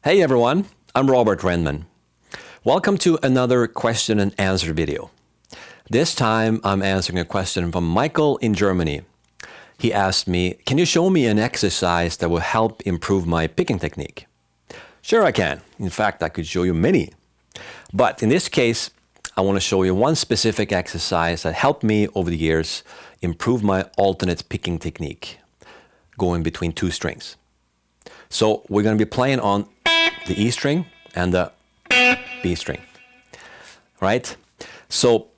Hey everyone, I'm Robert Renman. Welcome to another question and answer video. This time I'm answering a question from Michael in Germany. He asked me, can you show me an exercise that will help improve my picking technique? Sure I can. In fact, I could show you many. But in this case, I want to show you one specific exercise that helped me over the years improve my alternate picking technique, going between two strings. So we're going to be playing on the E string and the B string, right? So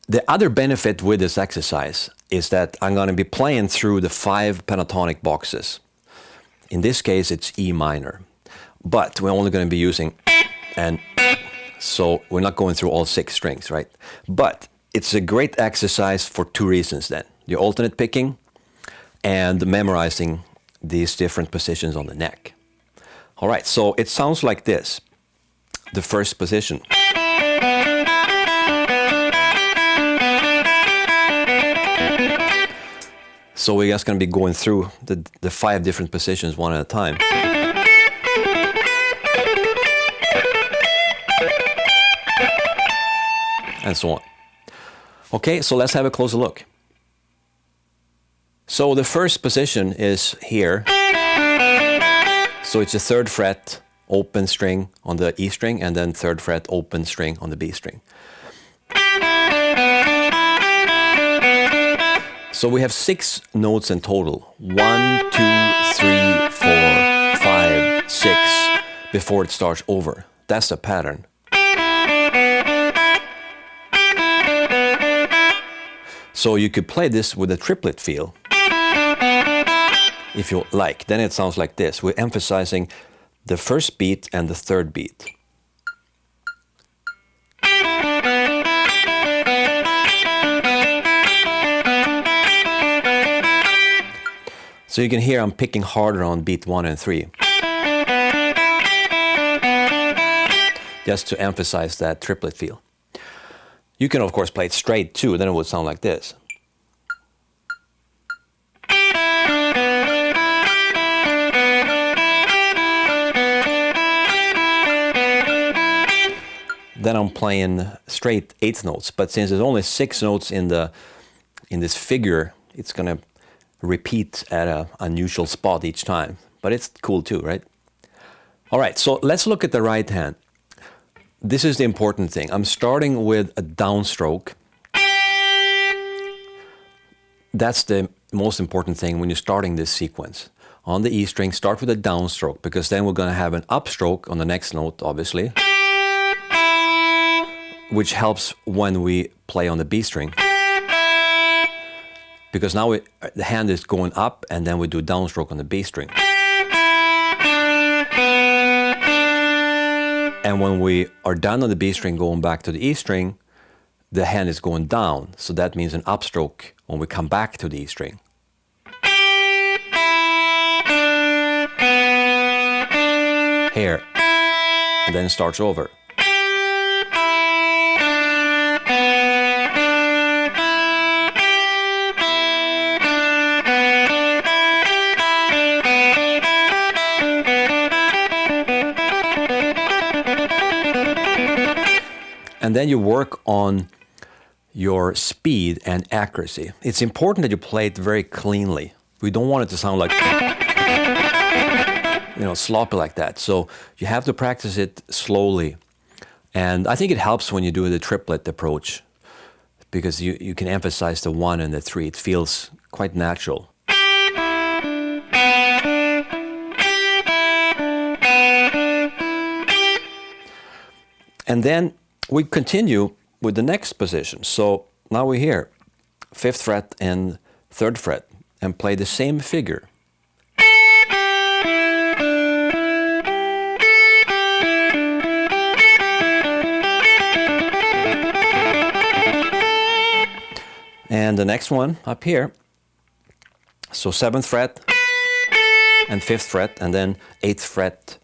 the other benefit with this exercise is that I'm going to be playing through the 5 pentatonic boxes. In this case, it's E minor, but we're only going to be using and so we're not going through all 6 strings, right? But it's a great exercise for 2 reasons then. The alternate picking and memorizing these different positions on the neck. All right, so it sounds like this. The first position. So we're just going to be going through the 5 different positions one at a time. And so on. Okay, so let's have a closer look. So the first position is here. So it's a 3rd fret open string on the E string and then 3rd fret open string on the B string. So we have 6 notes in total. 1, 2, 3, 4, 5, 6 before it starts over. That's the pattern. So you could play this with a triplet feel, if you like. Then it sounds like this. We're emphasizing the first beat and the 3rd beat. So you can hear I'm picking harder on beat 1 and 3. Just to emphasize that triplet feel. You can of course play it straight too, then it would sound like this. Then I'm playing straight 8th notes, but since there's only 6 notes in this figure, it's gonna repeat at an unusual spot each time. But it's cool too, right? All right, so let's look at the right hand. This is the important thing. I'm starting with a downstroke. That's the most important thing when you're starting this sequence. On the E string, start with a downstroke, because then we're gonna have an upstroke on the next note, obviously, which helps when we play on the B string. Because now the hand is going up and then we do downstroke on the B string. And when we are done on the B string going back to the E string, the hand is going down. So that means an upstroke when we come back to the E string. Here. And then it starts over. And then you work on your speed and accuracy. It's important that you play it very cleanly. We don't want it to sound like, sloppy like that. So you have to practice it slowly. And I think it helps when you do the triplet approach, because you can emphasize the 1 and the 3. It feels quite natural. And then we continue with the next position. So now we're here, 5th fret and 3rd fret, and play the same figure. And the next one up here, so 7th fret and 5th fret, and then 8th fret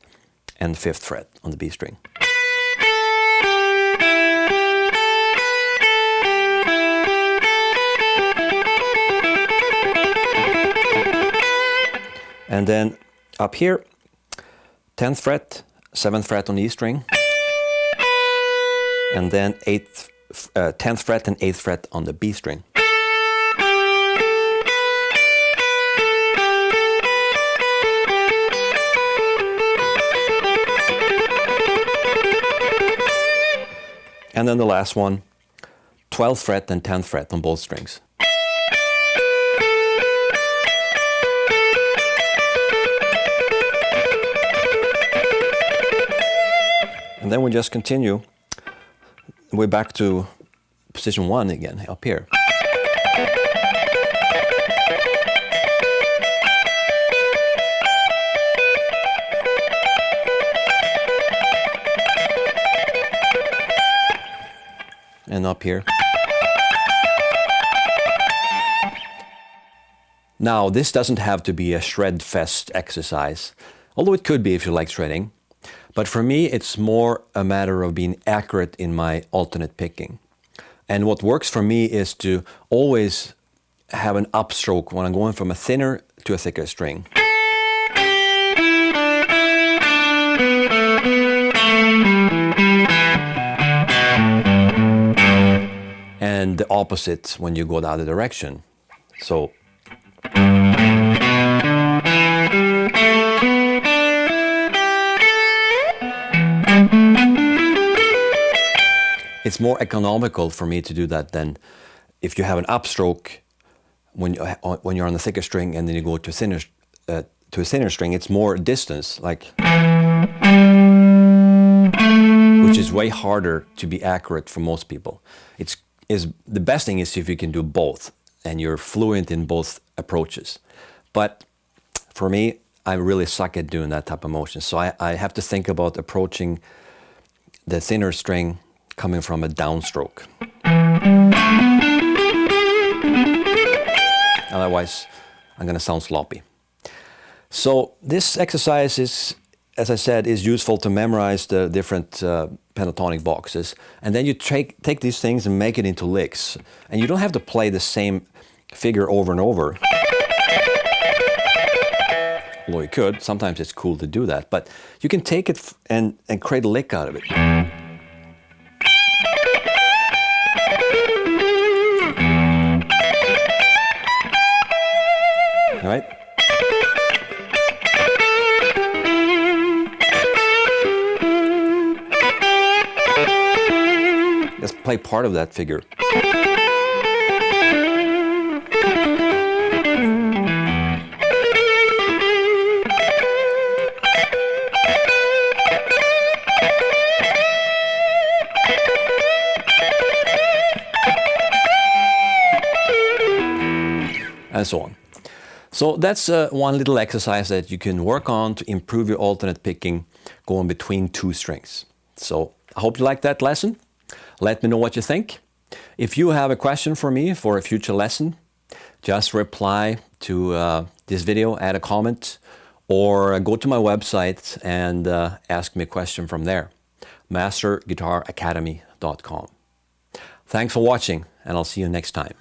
and 5th fret on the B string. And then up here, 10th fret, 7th fret on the E string, and then 10th fret and 8th fret on the B string. And then the last one, 12th fret and 10th fret on both strings. And then we just continue. We're back to position 1 again, up here. And up here. Now, this doesn't have to be a shred fest exercise, although it could be if you like shredding. But for me, it's more a matter of being accurate in my alternate picking. And what works for me is to always have an upstroke when I'm going from a thinner to a thicker string. And the opposite when you go the other direction. So it's more economical for me to do that than if you have an upstroke when you're on the thicker string and then you go to a thinner string. It's more distance, like, which is way harder to be accurate for most people. The best thing is if you can do both and you're fluent in both approaches. But for me, I really suck at doing that type of motion. So I have to think about approaching the thinner string coming from a downstroke. Otherwise, I'm going to sound sloppy. So this exercise is, as I said, is useful to memorize the different pentatonic boxes. And then you take these things and make it into licks. And you don't have to play the same figure over and over. Although you could. Sometimes it's cool to do that. But you can take it and create a lick out of it. All right? Let's play part of that figure. And so on. So that's one little exercise that you can work on to improve your alternate picking going between two strings. So I hope you liked that lesson. Let me know what you think. If you have a question for me for a future lesson, just reply to this video, add a comment, or go to my website and ask me a question from there. masterguitaracademy.com. Thanks for watching, and I'll see you next time.